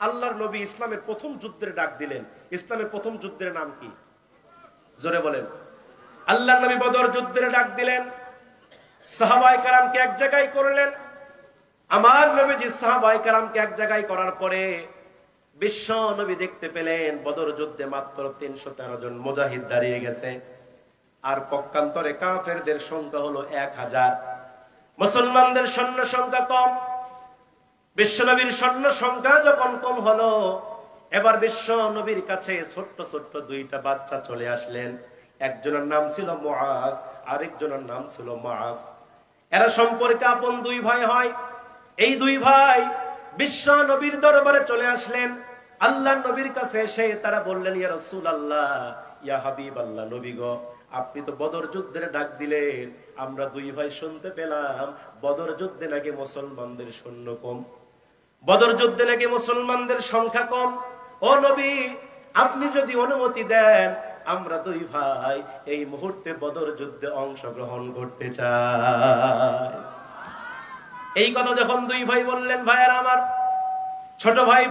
আল্লাহর নবী ইসলামের প্রথম যুদ্ধের ডাক দিলেন। ইসলামের প্রথম যুদ্ধের নাম কি? জোরে বলেন। আল্লাহর নবী বদর যুদ্ধের ডাক দিলেন, সাহাবায়ে কেরামকে এক জায়গায় করলেন। আমার নবীজি সাহাবায়ে কেরামকে এক জায়গায় করার পরে বিশ্ব নবী দেখতে পেলেন বদর যুদ্ধে মাত্র 313 জন মুজাহিদ দাঁড়িয়ে গেছে, আর পক্ষান্তরে কাফেরদের সংখ্যা হলো 1000। মুসলমানদের সৈন্য সংখ্যা কম। বিশ্ব নবীর সৈন্য সংখ্যা যখন কম হলো, এবার বিশ্ব নবীর কাছে ছোট্ট ছোট্ট দুইটা বাচ্চা চলে আসলেন। একজনের নাম ছিল মুআজ, আরেকজনের নাম ছিল মাআস। এরা সম্পর্কে আপন দুই ভাই হয়। এই দুই ভাই বিশ্ব নবীর দরবারে চলে আসলেন। আল্লাহর নবীর কাছে এসে তারা বললেন, ইয়া রাসূলুল্লাহ, ইয়া হাবিবাল্লাহ, নবী গো, আপনি তো বদর যুদ্ধের ডাক দিলেন, আমরা দুই ভাই শুনতে পেলাম বদর যুদ্ধে নাকি মুসলমানদের সৈন্য কম, বদর যুদ্ধে নাকি মুসলমানদের সংখ্যা কম। ও নবী, আপনি যদি অনুমতি দেন, আমরা দুই ভাই এই মুহূর্তে বদর যুদ্ধে অংশগ্রহণ করতে চাই। এই কথা যখন দুই ভাই বললেন, ভাইয়ের আমার, ছোট ভাই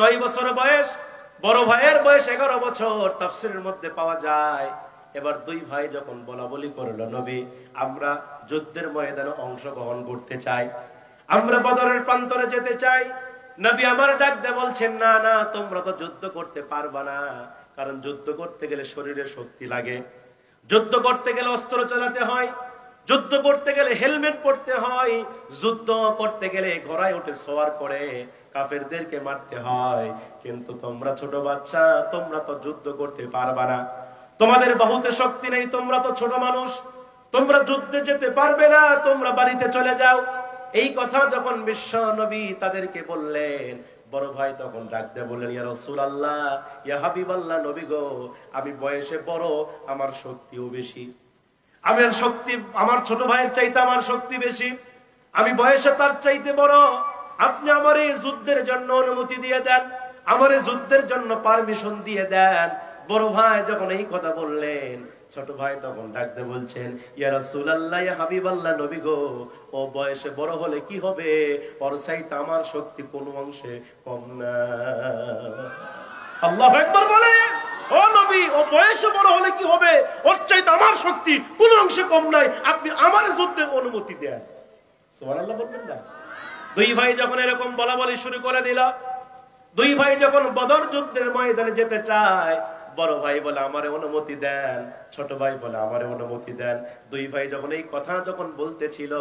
9 বছর বয়স, বড় ভাইয়ের বয়স 11 বছর, তাফসীরের মধ্যে পাওয়া যায়। এবার দুই ভাই যখন বলা বলি করলো, নবী, আমরা যুদ্ধের ময়দানে অংশগ্রহণ করতে চাই, আমরা বদরের প্রান্তরে যেতে চাই। নবী আমার ডাক দিয়ে বলছেন, না না, তোমরা তো যুদ্ধ করতে পারবা না, কারণ যুদ্ধ করতে গেলে শরীরে শক্তি লাগে, যুদ্ধ করতে গেলে অস্ত্র চালাতে হয়, যুদ্ধ করতে গেলে হেলমেট পরতে হয়, যুদ্ধ করতে গেলে ঘোড়ায় উঠে সওয়ার করে কাফেরদেরকে মারতে হয়। কিন্তু তোমরা ছোট বাচ্চা, তোমরা তো যুদ্ধ করতে পারবা না, তোমাদের বাহুতে শক্তি নেই, তোমরা তো ছোট মানুষ, তোমরা যুদ্ধে যেতে পারবে না, তোমরা বাড়িতে চলে যাও। এই কথা যখন বিশ্ব নবী তাদেরকে বললেন, বড় ভাই তখন ডাক দিয়ে বললেন, ইয়া রাসূলুল্লাহ, ইয়া হাবিবাল্লাহ, নবী গো, আমি বয়সে বড়, আমার শক্তিও বেশি, আমার শক্তি আমার ছোট ভাইয়ের চাইতে আমার শক্তি বেশি, আমি বয়সে তার চাইতে বড়, আপনি আমার এই যুদ্ধের জন্য অনুমতি দিয়ে দেন, আমার এই যুদ্ধের জন্য পারমিশন দিয়ে দেন। বড় ভাই যখন এই কথা বললেন, ছোট ভাই তখন ডাকতে বলছেন, ইয়া রাসূলুল্লাহ, ইয়া হাবিবাল্লাহ, নবী গো, ও বয়সে বড় হলে কি হবে, ওর চাইতে আমার শক্তি কোন অংশে কম না। আল্লাহু আকবার বলে, ও নবী, ও বয়সে বড় হলে কি হবে, ওর চাইতে আমার শক্তি কোন অংশে কম নাই, আপনি আমার যুদ্ধের অনুমতি দেন। সুবহানাল্লাহ বলবেন না? দুই ভাই যখন এরকম বলা বলি শুরু করে দিল, দুই ভাই যখন বদর যুদ্ধের ময়দানে যেতে চায়, বড় ভাই বলে আমারে অনুমতি দেন, ছোট ভাই বলে আমারে অনুমতি দেন। দুই ভাই যখন এই কথা যখন বলতেছিল,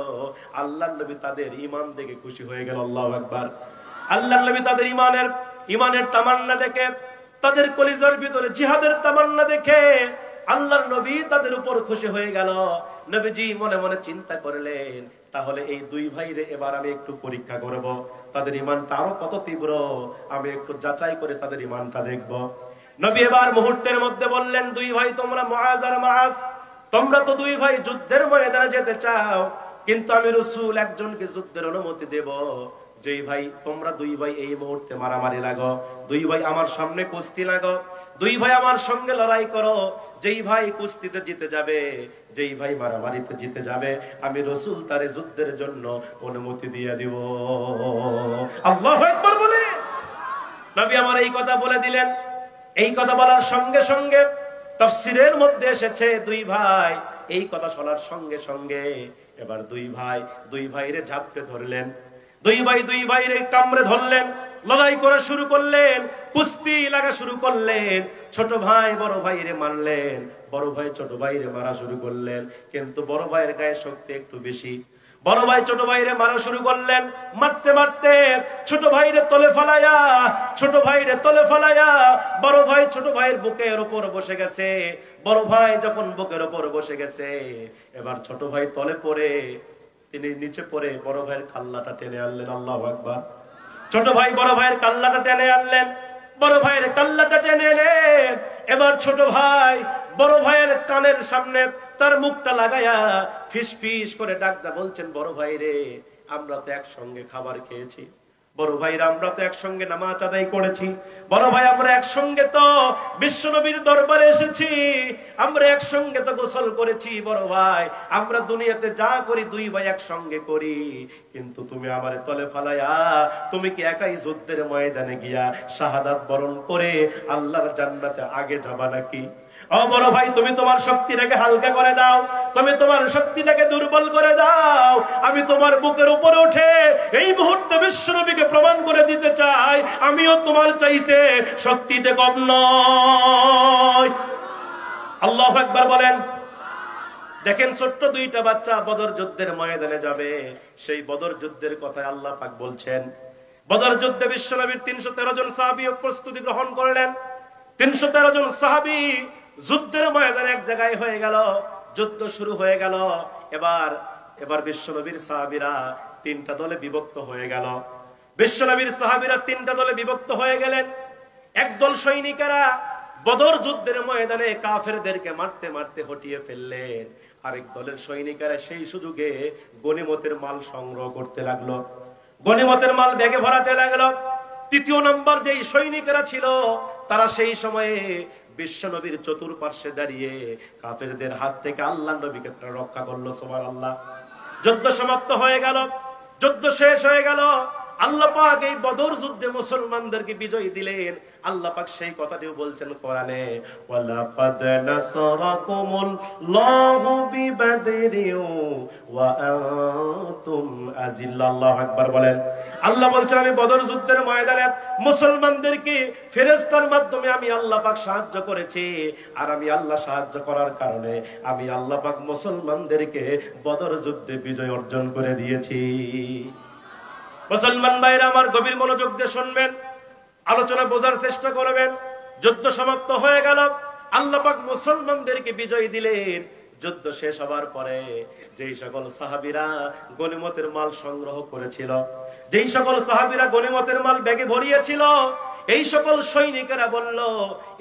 আল্লাহর নবী তাদের ঈমান দেখে খুশি হয়ে গেল। আল্লাহু আকবার। আল্লাহর নবী তাদের ঈমানের তামান্না দেখে, তাদের কলিজার ভিতরে জিহাদের তামান্না দেখে আল্লাহর নবী তাদের উপর খুশি হয়ে গেল। নবীজি মনে মনে চিন্তা করলেন, তাহলে এই দুই ভাইরে এবার আমি একটু পরীক্ষা করব, তাদের ঈমানটা আরো কত তীব্র, আমি একটু যাচাই করে তাদের ঈমানটা দেখব। নবী এবার মুহূর্তের মধ্যে বললেন, দুই ভাই তোমরা মুআজ আর মাআস, তোমরা তো দুই ভাই যুদ্ধের ময়দানে যেতে চাও, কিন্তু আমি রাসূল একজনকে যুদ্ধের অনুমতি দেব। যেই ভাই তোমরা দুই ভাই এই মুহূর্তে মারামারি লাগো, দুই ভাই আমার সামনে কুস্তি লাগো, দুই ভাই আমার সঙ্গে লড়াই করো, যেই ভাই কুস্তিতে জিতে যাবে, যেই ভাই মারামারিতে জিতে যাবে, আমি রাসূল তারে যুদ্ধের জন্য অনুমতি দিয়ে দিব। আল্লাহু আকবার বলে নবী আমার এই কথা বলে দিলেন। এই কথা বলার সঙ্গে সঙ্গে তাফসীরের মধ্যে এসেছে, দুই ভাই এই কথা শোনার সঙ্গে সঙ্গে এবার দুই ভাইরে ঝাপটে ধরলেন, দুই ভাইরে কামড়ে ধরলেন, লড়াই করা শুরু করলেন, কুস্তি লাগা শুরু করলেন। ছোট ভাই বড় ভাইরে মারলেন, বড় ভাই ছোট ভাইরে মারা শুরু করলেন, কিন্তু বড় ভাইয়ের গায়ে শক্তি একটু বেশি। বড় ভাই ছোট ভাইরে মারা শুরু করলেন, মারতে মারতে ছোট ভাইরে তলে ফালাইয়া বড় ভাই ছোট ভাইয়ের বুকের উপর বসে গেছে। বড় ভাই যখন বুকের উপর বসে গেছে, এবার ছোট ভাই তলে পড়ে, তিনি নিচে পড়ে বড় ভাইয়ের কাল্লাটা টেনে আনলেন। আল্লাহু আকবার। ছোট ভাই বড় ভাইয়ের কাল্লাটা টেনে আনলেন, বড় ভাইয়ের কাল্লাটা টেনে এলেন। এবার ছোট ভাই বড় ভাইয়ের কানের সামনে তার মুখটা লাগায়া ফিস ফিস করে ডাকদা বলছেন, বড় ভাই রে, আমরা তো একসঙ্গে খাবার খেয়েছি, বড় ভাইরা আমরা তো একসঙ্গে নামাজ আদায় করেছি, বড় ভাই আমরা একসঙ্গে তো বিশ্বনবীর দরবারে এসেছি, আমরা একসঙ্গে তো গোসল করেছি, বড় ভাই আমরা দুনিয়াতে যা করি দুই ভাই একসঙ্গে করি, কিন্তু তুমি আমারে তলে ফালাইয়া তুমি কি একাই যুদ্ধের ময়দানে গিয়া শাহাদাত বরণ করে আল্লাহর জান্নাতে আগে যাবা নাকি? ও বড় ভাই তুমি তোমার শক্তিটাকে হালকা করে দাও, তুমি তোমার শক্তিটাকে দুর্বল করে দাও। আমি তোমার বুকের উপরে উঠে এই মুহূর্তে বিশ্বনবীকে প্রমাণ করে দিতে চাই আমিও তোমার চাইতে শক্তিতে কম নয়। আল্লাহু আকবার বলেন। দেখেন ছোট্ট দুইটা বাচ্চা বদর যুদ্ধের ময়দানে যাবে, সেই বদর যুদ্ধের কথা আল্লাহ পাক বলছেন। বদর যুদ্ধে বিশ্বনবীর 313 জন সাহাবী প্রস্তুতি গ্রহণ করলেন। 313 জন সাহাবী যুদ্ধের ময়দানে এক জায়গায় হয়ে গেল, যুদ্ধ শুরু হয়ে গেল। এবার বিশ্বনবীর সাহাবীরা তিনটা দলে বিভক্ত হয়ে গেল। বিশ্বনবীর সাহাবীরা তিনটা দলে বিভক্ত হয়ে গেলেন। একদল সৈনিকেরা বদর যুদ্ধের ময়দানে কাফেরদেরকে মারতে মারতে হটিয়ে ফেললেন, আরেক দলের সৈনিকেরা সেই সুযোগে গনিমতের মাল সংগ্রহ করতে লাগলো, গনিমতের মাল ব্যাগে ভরাতে লাগলো। তৃতীয় নম্বর যেই সৈনিকেরা ছিল তারা সেই সময়ে বিশ্বনবীর চতুর্পার্শ্বে দাঁড়িয়ে কাফেরদের হাত থেকে আল্লাহর নবীকে রক্ষা করলো। সুবহানাল্লাহ। যুদ্ধ সমাপ্ত হয়ে গেল, যুদ্ধ শেষ হয়ে গেল। আল্লাহ পাক এই বদর যুদ্ধে মুসলমানদেরকে বিজয় দিলেন। আল্লাহ পাক সেই কথাটিও বলছেন কোরআনে, ওয়ালাকাদ নাসারাকুমুল্লাহু বিবাদরিন ওয়া আনতুম আযিল্লা। আল্লাহু আকবার বলেন। আল্লাহ বলছেন আমি বদর যুদ্ধের ময়দানে মুসলমানদেরকে ফেরেশতার মাধ্যমে আমি আল্লাহ পাক সাহায্য করেছি, আর আমি আল্লাহ সাহায্য করার কারণে আমি আল্লাহ পাক মুসলমানদেরকে বদর যুদ্ধে বিজয় অর্জন করে দিয়েছি। মুসলমান ভাইরা আমার গভীর মনোযোগ দিয়ে শুনবেন, আলোচনা বোঝার চেষ্টা করবেন। যুদ্ধ সমাপ্ত হয়ে গেল, আল্লাহ পাক মুসলমানদেরকে বিজয় দিলেন। যুদ্ধ শেষ হবার পরে যেই সকল সাহাবীরা গনিমতের মাল সংগ্রহ করেছিল, যেই সকল সাহাবীরা গনিমতের মাল ব্যাগে ভরিয়েছিল, এই সকল সৈনিকেরা বলল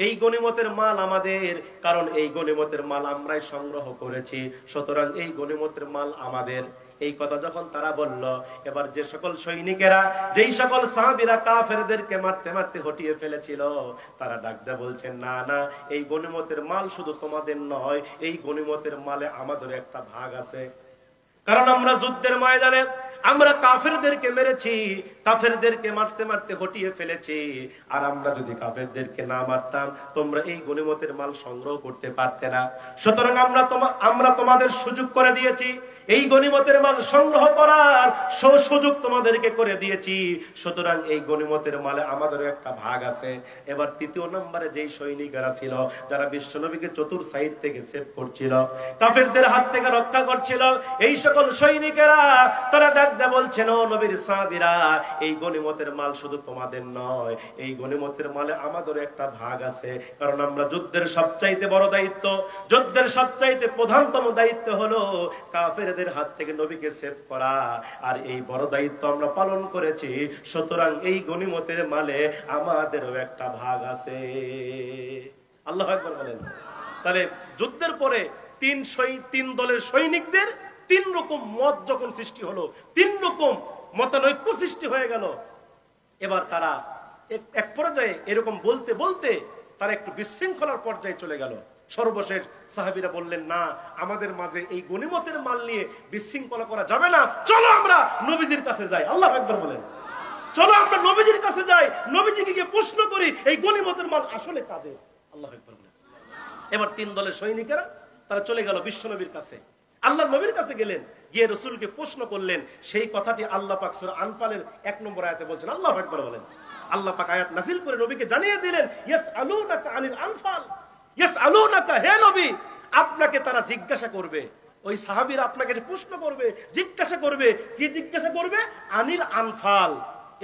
এই গনিমতের মাল আমাদের, কারণ এই গনিমতের মাল আমরাই সংগ্রহ করেছি, সুতরাং এই গনিমতের মাল আমাদের। এই কথা যখন তারা বলল, এবার যে সকল সৈনিকেরা যেই সকল সাহাবীরা কাফেরদেরকে মারতে মারতে হটিয়ে ফেলেছিল তারা ডাক দিয়ে বলছেন, না না, এই গনিমতের মাল শুধু তোমাদের নয়, এই গনিমতের মালে আমাদের একটা ভাগ আছে। কারণ আমরা যুদ্ধের ময়দানে আমরা কাফেরদেরকে মেরেছি, কাফেরদেরকে মারতে মারতে হটিয়ে ফেলেছি, আর আমরা যদি কাফেরদেরকে না মারতাম তোমরা এই গনিমতের মাল সংগ্রহ করতে পারতে না। সুতরাং আমরা তোমাদের সুযোগ করে দিয়েছি, এই গনিমতের মাল সংগ্রহ করার সুযোগ তোমাদেরকে করে দিয়েছি, সুতরাং এই গনিমতের মালে আমাদের একটা ভাগ আছে। এবার তৃতীয় নম্বরে যেই সৈনিকেরা ছিল যারা বিশ্বনবীকে চতুর সাইড থেকে সেভ করছিল, কাফেরদের হাত থেকে রক্ষা করছিল, এই সকল সৈনিকেরা তারা ডাক দিয়ে বলছেন, ও নবীর সাহাবীরা, এই গনিমতের মাল শুধু তোমাদের নয়, এই গনিমতের মালে আমাদের একটা ভাগ আছে। কারণ আমরা যুদ্ধের সবচাইতে বড় দায়িত্ব, যুদ্ধের সবচাইতে প্রধানতম দায়িত্ব হলো কাফেরদের হাত থেকে নবীকে সেভ করা, আর এই বড় দায়িত্ব আমরা পালন করেছি, সুতরাং এই গনিমতের মালে আমাদেরও একটা ভাগ আছে। আল্লাহু আকবার বলেন। তাহলে যুদ্ধের পরে তিন দলের সৈনিকদের তিন রকম মত যখন সৃষ্টি হলো, তিন রকম মতানৈক্য সৃষ্টি হয়ে গেল, এবার তারা এক পর্যায়ে এরকম বলতে বলতে তারা একটু বিশৃঙ্খলার পর্যায়ে চলে গেল। সর্বশেষ সাহাবীরা বললেন, না, আমাদের মাঝে এই গনিমতের মাল নিয়ে বিশৃঙ্খলা করা যাবে না, চলো আমরা নবীজির কাছে যাই। আল্লাহু আকবার বলেন। চলো আমরা নবীজির কাছে যাই, নবীজিকে গিয়ে প্রশ্ন করি এই গনিমতের মাল আসলে কাদের। আল্লাহু আকবার বলেন। এবার তিন দলের সৈনিকেরা তারা চলে গেল বিশ্বনবীর কাছে, আল্লাহ নবীর কাছে গেলেন, গিয়ে রাসূলকে প্রশ্ন করলেন। সেই কথাটি আল্লাহ পাক সূরা আনফালের 1 নম্বর আয়াতে বলছেন। আল্লাহু আকবার বলেন। আল্লাহ পাক আয়াত নাযিল করে নবীকে জানিয়ে দিলেন, ইয়াসআলুনাকা আনিল আনফাল, ইয়াসআলুনাকা, হে নবী, আপনাকে তারা জিজ্ঞাসা করবে, ওই সাহাবীরা আপনাকে যে প্রশ্ন করবে, জিজ্ঞাসা করবে, কি জিজ্ঞাসা করবে? আনিল আনফাল,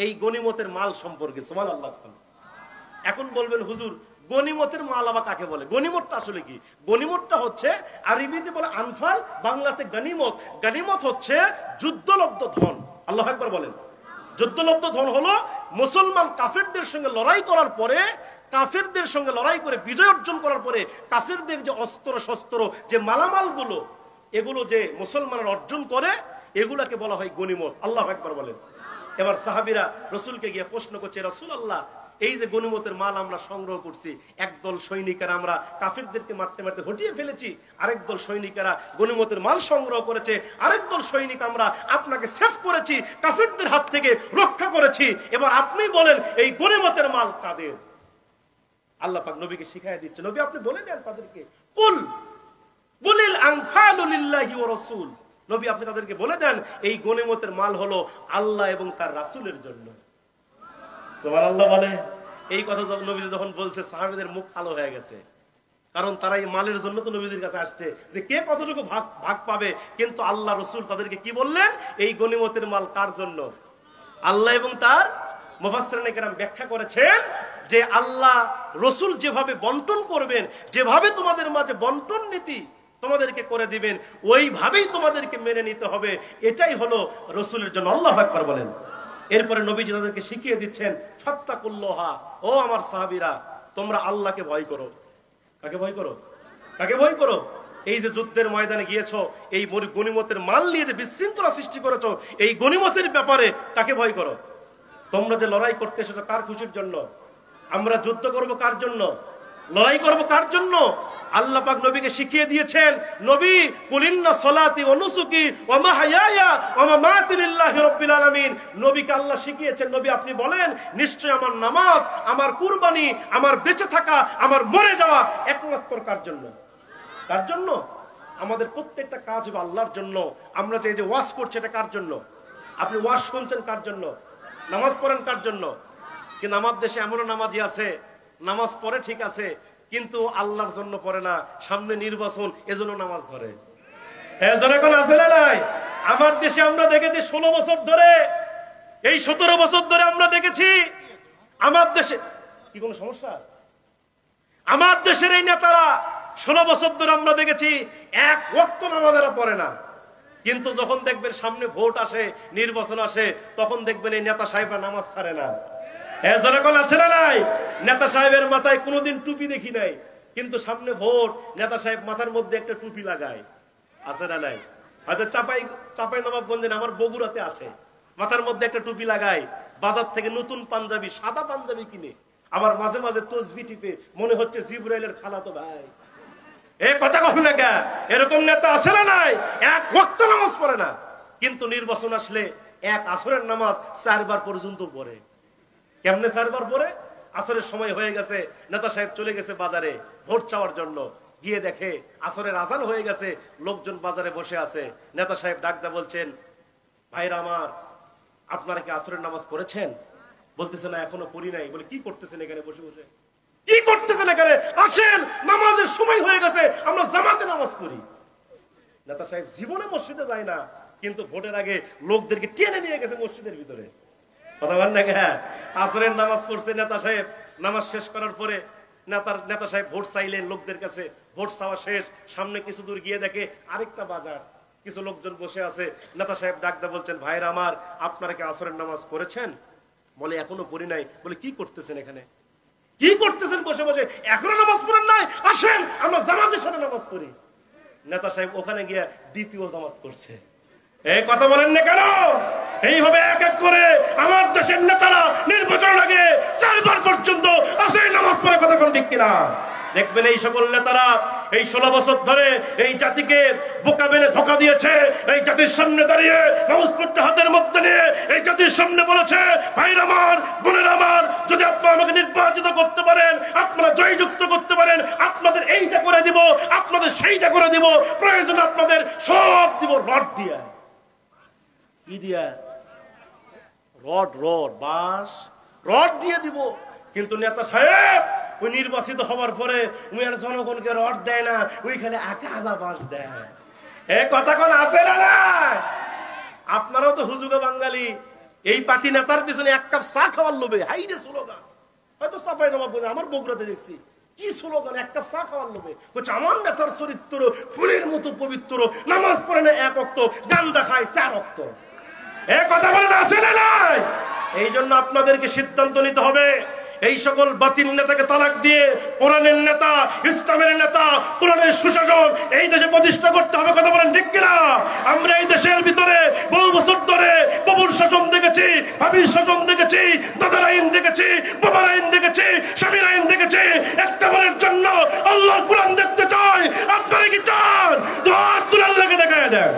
এই গনিমতের মাল সম্পর্কে। সুবহানাল্লাহ। এখন বলবেন, হুজুর গনিমতের মাল আবার কাকে বলে? গনিমতটা আসলে কি? গনিমতটা হচ্ছে আরবিতে বলে আনফাল, বাংলাতে গনিমত। গনিমত হচ্ছে যুদ্ধলব্ধ ধন। আল্লাহু আকবার বলেন। যুদ্ধলব্ধ ধন হলো মুসলমান কাফেরদের সঙ্গে লড়াই করার পরে, কাফেরদের সঙ্গে লড়াই করে বিজয় অর্জন করার পরে কাফেরদের যে অস্ত্র শস্ত্র, যে মালামাল গুলো, এগুলো যে মুসলমানরা অর্জন করে, এগুলাকে বলা হয় গনিমত। আল্লাহু আকবার বলেন। এবার সাহাবীরা রাসূলকে গিয়ে প্রশ্ন করছে, রাসূলুল্লাহ, এই যে গনিমতের মাল আমরা সংগ্রহ করছি, একদল সৈনিকেরা আমরা কাফিরদেরকে মারতে মারতে হটিয়ে ফেলেছি, আরেক দল সৈনিকেরা গনিমতের মাল সংগ্রহ করেছে, আরেক দল সৈনিক আমরা আপনাকে সেভ করেছি, কাফিরদের হাত থেকে রক্ষা করেছি, এবার আপনি বলেন এই গনিমতের মাল কাদের? আল্লাহ পাক নবীকে শিখাইয়া দিচ্ছে, নবী আপনি বলে দেন তাদেরকে, কুল কুলিল আনফালু লিল্লাহি ওয়া রাসূল, নবী আপনি তাদেরকে বলে দেন এই গনিমতের মাল হলো আল্লাহ এবং তার রাসূলের জন্য। সুবহানাল্লাহ বলে। এই কথা নবী যখন বলছে সাহাবীদের মুখ কালো হয়ে গেছে, কারণ তারা এই মালের জন্য তো নবীদের কাছে আসছে যে কে কতটুকু ভাগ পাবে, কিন্তু আল্লাহ রাসূল তাদেরকে কি বললেন, এই গনিমতের মাল কার জন্য? আল্লাহ এবং তার মুফাসসিরিনে কেরাম ব্যাখ্যা করেছেন যে আল্লাহ রাসূল যেভাবে বন্টন করবেন, যেভাবে তোমাদের মাঝে বন্টন নীতি তোমাদেরকে করে দিবেন, ওইভাবেই তোমাদেরকে মেনে নিতে হবে, এটাই হলো রাসূলের জন্য। আল্লাহু আকবার বলেন। এরপরে নবীজি তাদেরকে শিখিয়ে দিচ্ছেন, ফাত্তাকুল্লাহা, ও আমার সাহাবীরা, তোমরা আল্লাহকে ভয় করো। কাকে ভয় করো? কাকে ভয় করো? এই যে যুদ্ধের ময়দানে গিয়েছো, এই গনিমতের মাল নিয়ে যে বিশৃঙ্খলা সৃষ্টি করেছো, এই গনিমতের ব্যাপারে কাকে ভয় করো? তোমরা যে লড়াই করতে এসেছো কার খুশির জন্য? আমরা যুদ্ধ করব কার জন্য? লড়াই করব কার জন্য? আল্লাহ পাক নবীকে শিখিয়ে দিয়েছেন, নবী কুলিন্না সলাতি ওয়া নুসুকি ওয়া মাহইয়ায়া ওয়া মামাতি লিল্লাহি রাব্বিল আলামিন, নবীকে আল্লাহ শিখিয়েছেন, নবী আপনি বলেন নিশ্চয় আমার নামাজ, আমার কুরবানি, আমার বেঁচে থাকা, আমার মরে যাওয়া একমাত্র কার জন্য? কার জন্য? আমাদের প্রত্যেকটা কাজ হবে আল্লাহর জন্য। আমরা যে ওয়াজ করছি এটা কার জন্য? আপনি ওয়াজ শুনছেন কার জন্য? নামাজ পড়েন কার জন্য? কিন্তু আমার দেশে এমনও নামাজি আছে, নামাজ পড়ে ঠিক আছে, কিন্তু আল্লাহর জন্য পড়ে না, সামনে নির্বাচন এজন্য নামাজ ধরে। হ্যাঁ, যখন আছে না নাই? আমার দেশে আমরা দেখেছি 16 বছর ধরে, এই 17 বছর ধরে আমরা দেখেছি আমার দেশে কি কোনো সমস্যা? আমার দেশের এই নেতারা 16 বছর ধরে আমরা দেখেছি এক ওয়াক্ত নামাজ এরা পড়ে না, কিন্তু যখন দেখবেন সামনে ভোট আসে, নির্বাচন আসে, তখন দেখবেন এই নেতা সাহেবরা নামাজ ছাড়ে না। যখন আছে না নাই? নেতা সাহেবের মাথায় কোনোদিন টুপি দেখি নাই, কিন্তু সামনে ভোট, নেতা সাহেব মাথার মধ্যে একটা টুপি লাগায়। আছে না নাই? হয়তো চাপাই নবাবগঞ্জে, আমার বগুড়াতে আছে, মাথার মধ্যে একটা টুপি লাগায়, বাজার থেকে নতুন পাঞ্জাবি, সাদা পাঞ্জাবি কিনে, আবার মাঝে মাঝে তসবি টিপে, মনে হচ্ছে জিবরাইলের খালাতো ভাই। এই কথা কখনো না, এরকম নেতা আছে না নাই? এক ওয়াক্ত নামাজ পড়ে না, কিন্তু নির্বাচন আসলে এক আসরের নামাজ 4 বার পর্যন্ত পড়ে। কেমনে 4 বার পড়ে? আসরের সময় হয়ে গেছে, নেতা সাহেব চলে গেছে বাজারে ভোট চাওয়ার জন্য, গিয়ে দেখে আসরের আজান হয়ে গেছে, লোকজন বাজারে বসে আছে, নেতা সাহেব ডাকদা বলছেন, ভাইরা আমার, আপনারা কি আসরের নামাজ পড়েছেন? বলতেছে না, এখনো পড়ি নাই। বলে কি করতেছেন এখানে বসে বসে? কি করতেছেন এখানে? আসেন, নামাজের সময় হয়ে গেছে, আমরা জামাতে নামাজ পড়ি। নেতা সাহেব জীবনে মসজিদে যায় না, কিন্তু ভোটের আগে লোকদেরকে টেনে নিয়ে গেছে মসজিদের ভিতরে। কথা বল না? আসরের নামাজ পড়ছে নেতা সাহেব, নামাজ শেষ করার পরে নেতা সাহেব ভোট চাইলেন লোকদের কাছে, ভোট চাওয়া শেষ, সামনে কিছু দূর গিয়ে দেখে আরেকটা বাজার, কিছু লোকজন বসে আছে, নেতা সাহেব ডাকদা বলছেন, ভাইরা আমার, আপনারা কি আসরের নামাজ পড়েছেন? বলে এখনো পড়ি নাই। বলে কি করতেছেন এখানে? কি করতেছেন বসে বসে? এখনো নামাজ পড়েন নাই? আসেন আমরা জামাতের সাথে নামাজ পড়ি। নেতা সাহেব ওখানে গিয়ে দ্বিতীয় জামাত করছে। এই কথা বলেন না কেন? এইভাবে এক এক করে আমার দেশের নেতারা নির্বাচনের আগে 4 বার পর্যন্ত আসেন নামাজ পড়ে। কথা কোন ঠিক কিনা? দেখবেন এই সকল নেতারা এই 16 বছর ধরে এই জাতিকে বোকা মেরে ধোঁকা দিয়েছে। এই জাতির সামনে দাঁড়িয়ে নামাজ পড়তে হাতের মধ্যে নিয়ে এই জাতির সামনে বলেছে, ভাইরা আমার, বোনেরা আমার, যদি আপনারা আমাকে নির্বাচিত করতে পারেন, আপনারা জয়যুক্ত করতে পারেন, আপনাদের এইটা করে দিব, আপনাদের সেইটা করে দিব, প্রয়োজন আপনাদের সব দিব রড দিয়া। কি দিয়া? রড বাঁশ রড দিয়ে দিব। কিন্তু নেতা সাহেব ওই নির্বাচিত হওয়ার পরে ওই আর জনগণকে রড দেয় না, ওইখানে আকালা বাঁশ দেয়। কথা কোন আছে না? আপনারাও তো হুজুগে বাঙালি, এই পার্টি নেতার পিছনে 1 কাপ চা খাওয়ার লোভে হাইরে স্লোগান। হয়তো চাপাই নবাবগঞ্জে, আমার বগুড়াতে দেখছি কি স্লোগান, 1 কাপ চা খাওয়ার লোভে। বলছে আমার নেতার চরিত্র ফুলের মতো পবিত্র, নামাজ পড়ে না 1 ওয়াক্ত, গান্দা খায় 4 ওয়াক্ত। কথা বলেন আছে না নাই? এই জন্য আপনাদেরকে সিদ্ধান্ত নিতে হবে, এই সকল বাতিল নেতাকে তালাক দিয়ে কোরআনের নেতা, ইসলামের নেতা, কোরআনের সুশাসন এই দেশে প্রতিষ্ঠা করতে হবে। কথা বলেন ঠিক কিনা? আমরা এই দেশের ভিতরে বহু বছর ধরে বাবুর শাসন দেখেছি, ভাবির শাসন দেখেছি, দাদার আইন দেখেছি, বাবার আইন দেখেছি, স্বামীর আইন দেখেছি। একটা বারের জন্য আল্লাহর কোরআন দেখতে চাই। আপনারা কি চান? হাত তুলে আল্লাহকে দেখায় দেন।